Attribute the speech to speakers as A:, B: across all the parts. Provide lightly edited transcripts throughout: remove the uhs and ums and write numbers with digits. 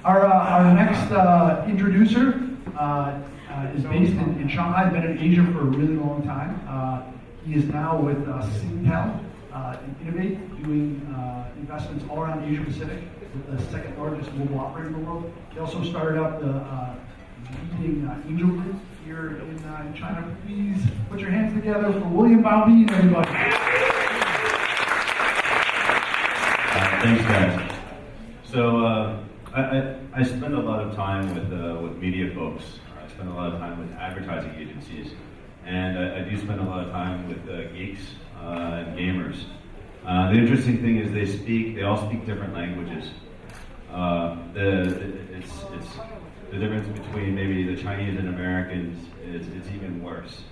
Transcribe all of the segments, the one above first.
A: Our next introducer is based in Shanghai, been in Asia for a really long time. He is now with Singtel and Innovate, doing investments all around Asia Pacific, with the second largest mobile operator in the world. He also started up the leading angel group here in China. Please put your hands together for William Baobin, everybody.
B: Thanks, guys. So I spend a lot of time with media folks. I spend a lot of time with advertising agencies, and I do spend a lot of time with geeks and gamers. The interesting thing is they all speak different languages. It's the difference between maybe the Chinese and Americans it's even worse.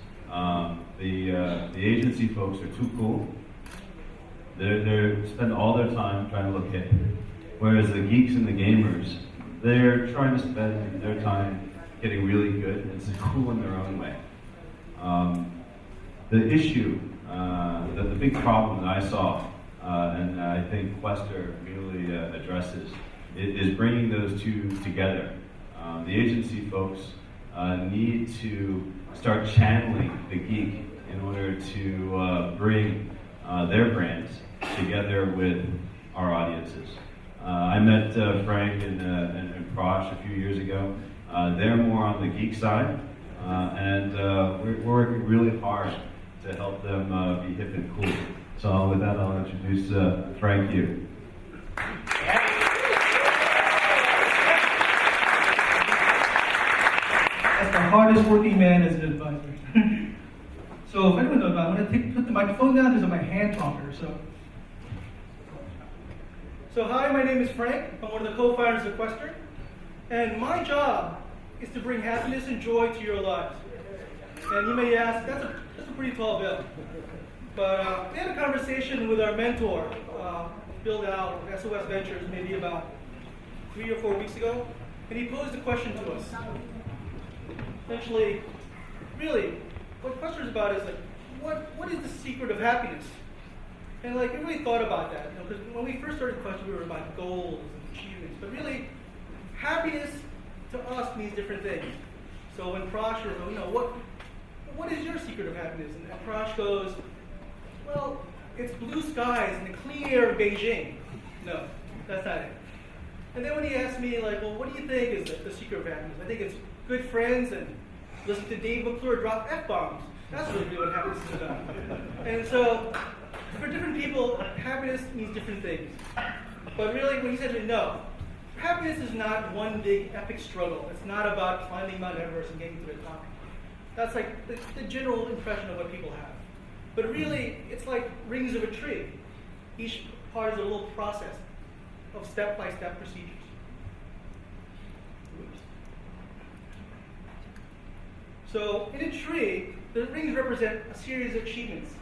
B: The agency folks are too cool. They spend all their time trying to look hip, whereas the geeks and the gamers, they're trying to spend their time getting really good and it's cool in their own way. The issue, the big problem that I saw, and I think Kwestr really addresses, is bringing those two together. The agency folks need to start channeling the geek in order to bring their brands together with our audiences. I met Frank and Prosh a few years ago. They're more on the geek side, and we're working really hard to help them be hip and cool. So with that, I'll introduce Frank Yu.
C: That's the hardest working man as an advisor. So if anyone knows about it, I'm going to put the microphone down. These are my hand talkers. So hi, my name is Frank. I'm one of the co-founders of Kwestr. And my job is to bring happiness and joy to your lives. And you may ask, that's a pretty tall bill. But we had a conversation with our mentor, Bill Dow of SOS Ventures, maybe about 3 or 4 weeks ago. And he posed a question to us. Essentially, really, what Kwestr is about is what is the secret of happiness? And we really thought about that, because when we first started Kwestr, we were about goals and achievements. But really, happiness to us means different things. So when Prosh says, what is your secret of happiness? And Prosh goes, well, it's blue skies and the clean air of Beijing. No, that's not it. And then when he asked me, well, what do you think is the secret of happiness? I think it's good friends and listen to Dave McClure drop F-bombs. That's really what happiness is about. And so, for different people, happiness means different things. But really, when he said to me, no, happiness is not one big epic struggle. It's not about climbing Mount Everest and getting to the top. That's the general impression of what people have. But really, it's like rings of a tree. Each part is a little process of step-by-step procedures. Oops. So in a tree, the rings represent a series of achievements,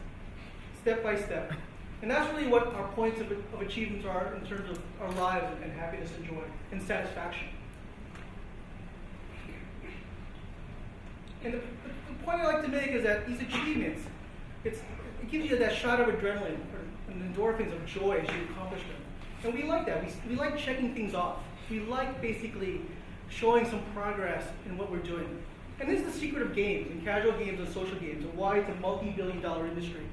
C: step by step. And that's really what our points of achievements are in terms of our lives and happiness and joy and satisfaction. And the point I like to make is that these achievements, it gives you that shot of adrenaline and endorphins of joy as you accomplish them. And we like that. We like checking things off. We like basically showing some progress in what we're doing. And this is the secret of games, and casual games and social games, and why it's a multi-billion-dollar industry.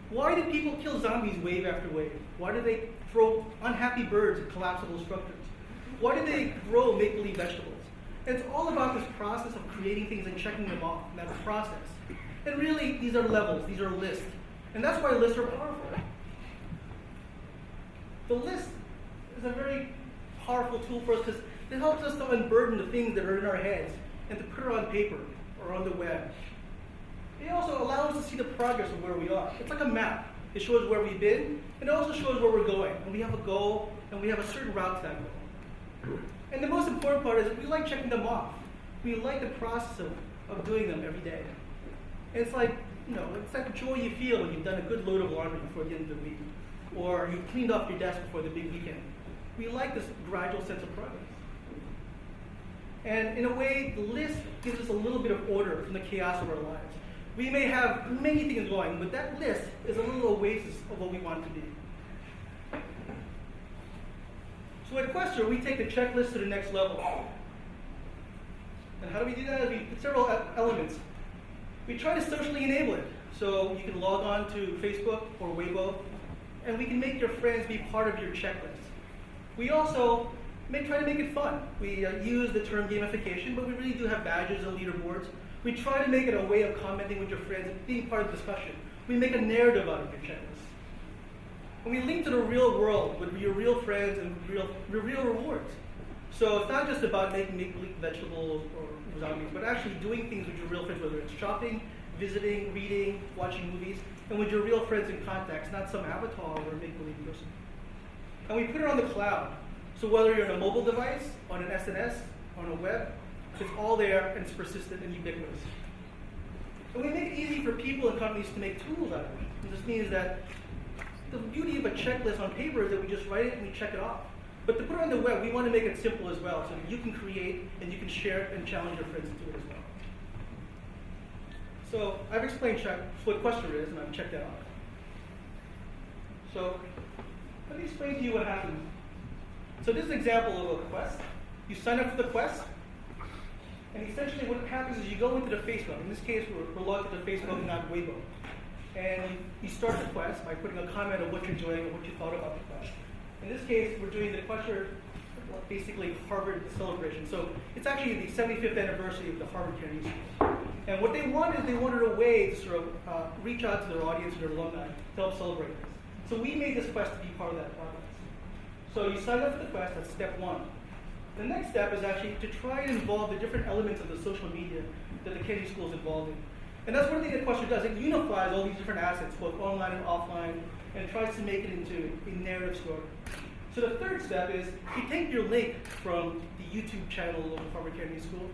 C: Why do people kill zombies wave after wave? Why do they throw unhappy birds at collapsible structures? Why do they grow make-believe vegetables? And it's all about this process of creating things and checking them off, and that process. And really, these are levels, these are lists. And that's why lists are powerful. The list is a very powerful tool for us because it helps us to unburden the things that are in our heads and to put it on paper or on the web. It also allows us to see the progress of where we are. It's like a map. It shows where we've been, and it also shows where we're going. And we have a goal, and we have a certain route to that goal. And the most important part is that we like checking them off. We like the process of doing them every day. And it's like, it's like the joy you feel when you've done a good load of laundry before the end of the week, or you've cleaned off your desk before the big weekend. We like this gradual sense of progress. And in a way, the list gives us a little bit of order from the chaos of our lives. We may have many things going, but that list is a little oasis of what we want to be. So at Kwestr, we take the checklist to the next level. And how do we do that? We put several elements. We try to socially enable it. So you can log on to Facebook or Weibo, and we can make your friends be part of your checklist. We also try to make it fun. We use the term gamification, but we really do have badges and leaderboards. We try to make it a way of commenting with your friends and being part of the discussion. We make a narrative out of your checklist. And we link to the real world with your real friends and real rewards. So it's not just about making make-believe vegetables or zombies, but actually doing things with your real friends, whether it's shopping, visiting, reading, watching movies, and with your real friends and contacts, not some avatar or make-believe person. And we put it on the cloud. So whether you're on a mobile device, on an SNS, on a web, it's all there and it's persistent and ubiquitous. And we make it easy for people and companies to make tools out of it. And this means that the beauty of a checklist on paper is that we just write it and we check it off. But to put it on the web, we want to make it simple as well, so that you can create and you can share and challenge your friends to do it as well. So I've explained what Kwestr is, and I've checked that off. So let me explain to you what happens. So this is an example of a quest. You sign up for the quest, and essentially what happens is you go into the Facebook. In this case, we're logged into Facebook and not Weibo. And you start the quest by putting a comment of what you're doing and what you thought about the quest. In this case, we're doing the Kwestr, basically Harvard celebration. So it's actually the 75th anniversary of the Harvard Kennedy School. And what they wanted a way to sort of reach out to their audience, their alumni, to help celebrate this. So we made this quest to be part of that process. So you sign up for the quest, that's step one. The next step is actually to try and involve the different elements of the social media that the Kennedy School is involved in. And that's one thing that Kwestr does. It unifies all these different assets, both online and offline, and tries to make it into a narrative story. So the third step is you take your link from the YouTube channel of Harvard Kennedy School,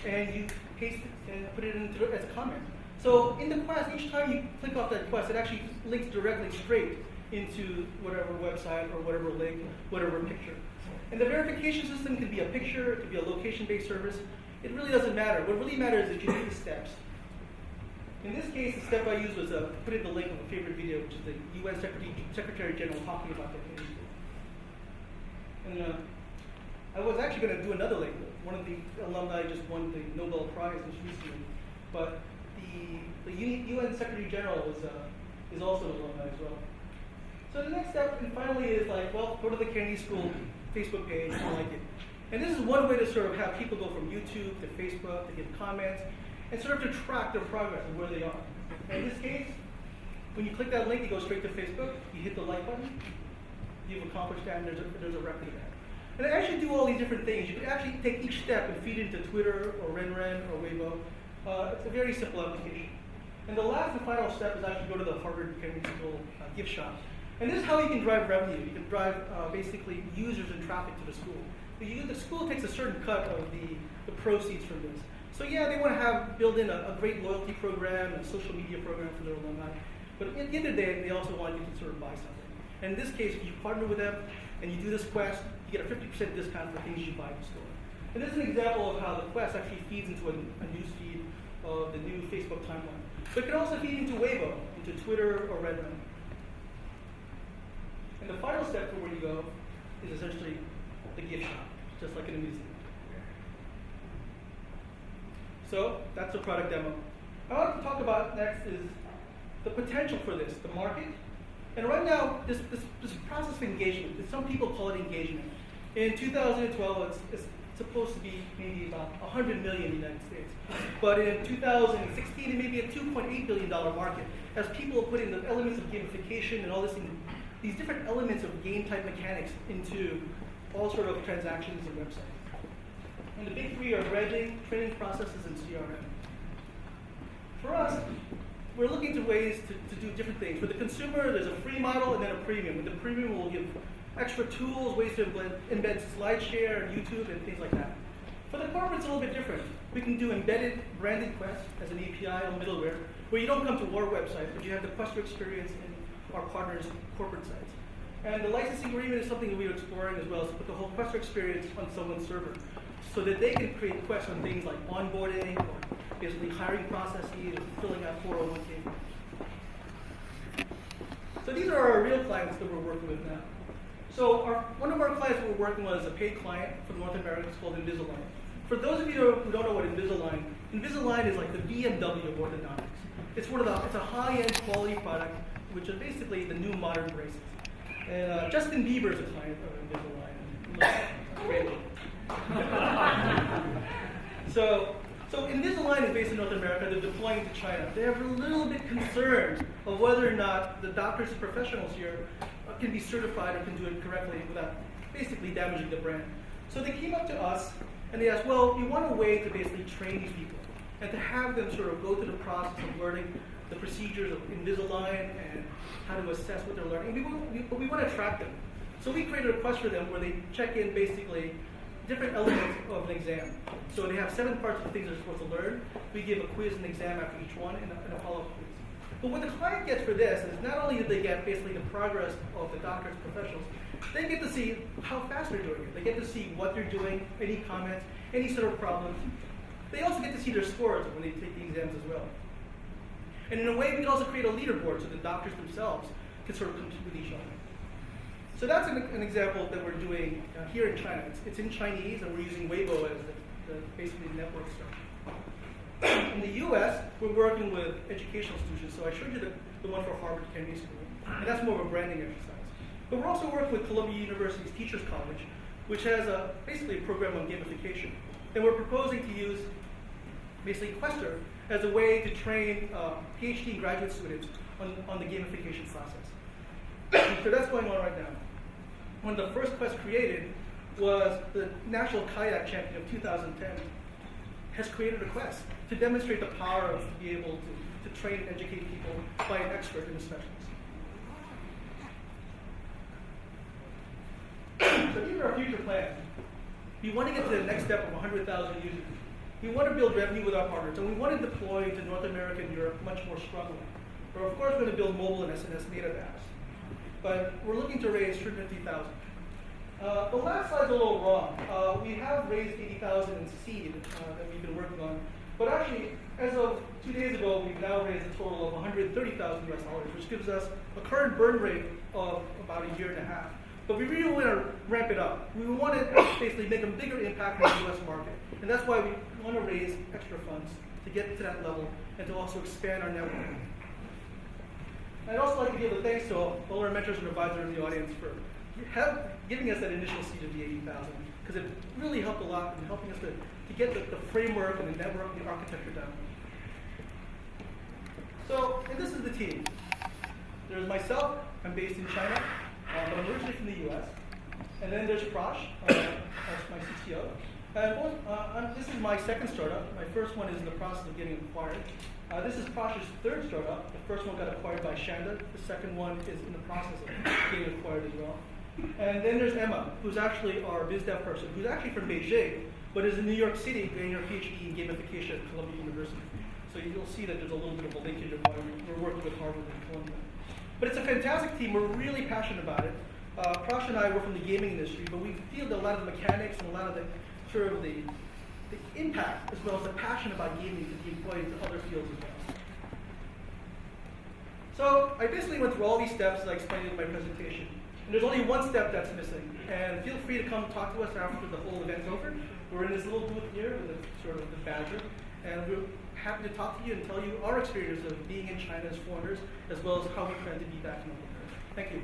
C: and you paste it and put it into as a comment. So in the quest, each time you click off that quest, it actually links directly straight into whatever website or whatever link, whatever picture. And the verification system can be a picture, it could be a location-based service. It really doesn't matter. What really matters is that you do the steps. In this case, the step I used was put in the link of a favorite video, which is the UN Secretary General talking about the Kennedy School. And I was actually going to do another link. One of the alumni just won the Nobel Prize just recently. But the UN Secretary General is also an alumni as well. So the next step, and finally, is like, well, go to the Kennedy School Facebook page and like it. And this is one way to sort of have people go from YouTube to Facebook to give comments and sort of to track their progress and where they are. And in this case, when you click that link, you go straight to Facebook, you hit the like button, you've accomplished that, and there's a record of that. And I actually do all these different things. You can actually take each step and feed it into Twitter or RenRen or Weibo. It's a very simple application. And the last and final step is actually go to the Harvard Kennedy School gift shop. And this is how you can drive revenue. You can drive basically users and traffic to the school. The school takes a certain cut of the proceeds from this. So yeah, they want to build in a great loyalty program and a social media program for their alumni. But at the end of the day, they also want you to sort of buy something. And in this case, if you partner with them and you do this quest, you get a 50% discount for things you buy in the store. And this is an example of how the quest actually feeds into a news feed of the new Facebook timeline. But it can also feed into Weibo, into Twitter or RenRen. And the final step for where you go is essentially the gift shop, just like in a museum. So that's the product demo. I want to talk about next is the potential for this, the market. And right now, this process of engagement, some people call it engagement. In 2012, it's supposed to be maybe about 100 million in the United States. But in 2016, it may be a $2.8 billion market as people put in the elements of gamification and all this, these different elements of game-type mechanics into all sort of transactions and websites. And the big three are branding, training processes, and CRM. For us, we're looking to ways to do different things. For the consumer, there's a free model and then a premium. With the premium, we'll give extra tools, ways to embed SlideShare and YouTube and things like that. For the corporate, it's a little bit different. We can do embedded branded Quest as an API on middleware, where you don't come to our website, but you have the Kwestr experience in our partners' corporate sites. And the licensing agreement is something that we're exploring as well, to put the whole Kwestr experience on someone's server, so that they can create quests on things like onboarding, or basically hiring processes, filling out 401k. So these are our real clients that we're working with now. So one of our clients we're working with is a paid client from North America. It's called Invisalign. For those of you who don't know what Invisalign is like the BMW of orthodontics. It's a high-end quality product, which is basically the new modern braces. And Justin Bieber is a client of Invisalign. So Invisalign is based in North America. They're deploying to China. They're a little bit concerned of whether or not the doctors and professionals here can be certified or can do it correctly without basically damaging the brand. So they came up to us and they asked, well, we want a way to basically train these people and to have them sort of go through the process of learning the procedures of Invisalign and how to assess what they're learning. But we want to track them. So we created a quest for them where they check in basically different elements of an exam. So they have 7 parts of the things they're supposed to learn. We give a quiz and exam after each one and a follow-up quiz. But what the client gets for this is not only do they get basically the progress of the doctors and professionals, they get to see how fast they're doing it. They get to see what they're doing, any comments, any sort of problems. They also get to see their scores when they take the exams as well. And in a way, we can also create a leaderboard so the doctors themselves can sort of compete with each other. So that's an example that we're doing here in China. It's in Chinese, and we're using Weibo as basically the network structure. In the US, we're working with educational institutions. So I showed you the one for Harvard Kennedy School, and that's more of a branding exercise. But we're also working with Columbia University's Teachers College, which has basically a program on gamification. And we're proposing to use basically Kwestr as a way to train PhD and graduate students on the gamification process. So that's going on right now. One of the first quests created was the National Kayak Champion of 2010 has created a quest to demonstrate the power of to be able to train and educate people by an expert in the specialist. So these are our future plans. We want to get to the next step of 100,000 users. We want to build revenue with our partners, and we want to deploy to North America and Europe much more strongly. We're of course going to build mobile and SNS native apps, but we're looking to raise 350,000. The last slide's a little wrong. We have raised 80,000 in seed that we've been working on, but actually, as of 2 days ago, we've now raised a total of $130,000 US, which gives us a current burn rate of about a year and a half. But we really want to ramp it up. We want to basically make a bigger impact in the US market. And that's why we want to raise extra funds to get to that level and to also expand our network. I'd also like to give a thanks to all our mentors and advisors in the audience for giving us that initial seed of the 80,000, because it really helped a lot in helping us to get the framework and the network and the architecture down. So, and this is the team. There's myself, I'm based in China, but I'm originally from the US. And then there's Prash, that's my CTO. And this is my second startup. My first one is in the process of getting acquired. This is Prash's third startup. The first one got acquired by Shanda. The second one is in the process of getting acquired as well. And then there's Emma, who's actually our biz dev person, who's actually from Beijing, but is in New York City getting her PhD in gamification at Columbia University. So you'll see that there's a little bit of a linkage of why we're working with Harvard and Columbia. But it's a fantastic team. We're really passionate about it. Prash and I were from the gaming industry, but we feel that a lot of the mechanics and a lot of the sort of the impact, as well as the passion about gaming, could be employed into other fields as well. So I basically went through all these steps that I explained in my presentation. And there's only one step that's missing. And feel free to come talk to us after the whole event's over. We're in this little booth here with sort of the badger. And we're happy to talk to you and tell you our experience of being in China as foreigners, as well as how we plan to be back in North America. Thank you.